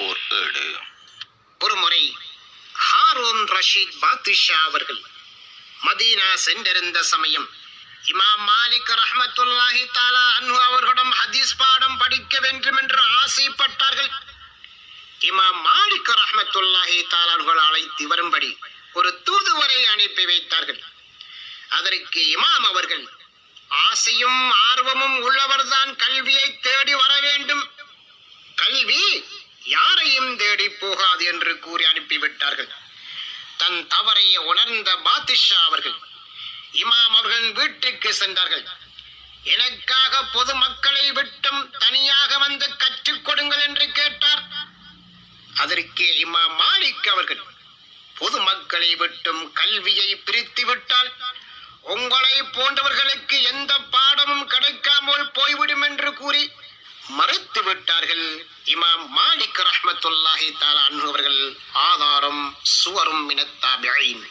ஓர் ஏடு. ஒரு முறை ஹாரூன் ரஷீத் பாதுஷா அவர்கள் மதீனா சென்றிருந்த சமயம் இமாம் மாலிக் ரஹ்மத்துல்லாஹி தஆலா அன்ஹு அவர்களிடம் ஹதீஸ் பாடம் படிக்க வேண்டும் என்று ஆசைப்பட்டார்கள். இமாம் மாலிக் ரஹ்மத்துல்லாஹி தஆலா அவர்கள் அழைத்து வரும்படி ஒரு தூதுவரை அனுப்பி வைத்தார்கள். அதற்கு இமாம் அவர்கள் ஆசையும் ஆர்வமும் உள்ளவர்தான் கல்வியை தேடி வர வேண்டும், கல்வி யாரையும் தேடி போகாது என்று கூறி அனுப்பிவிட்டார்கள். தன் தவறை உணர்ந்த பாதுஷா அவர்கள் இமாம் அவர்கள் வீட்டுக்கு சென்றார்கள். எனக்காக பொதுமக்களை விட்டும் தனியாக வந்து கற்றுக் கொடுங்கள் என்று கேட்டார். அதற்கு இமாம் மாலிக் அவர்கள் பொதுமக்களை விட்டும் கல்வியை பிரித்து விட்டால் உங்களை போன்றவர்களுக்கு எந்த பாடமும் கிடைக்காமல் போய்விடும் என்று கூறி மறுத்து விட்டார்கள். இமாம் மாலிக் ரஹ்மத்துல்லாஹி தஆலா அன்ஹு அவர்கள். ஆதாரம் சுவரும் மினத் தாபிஈன்.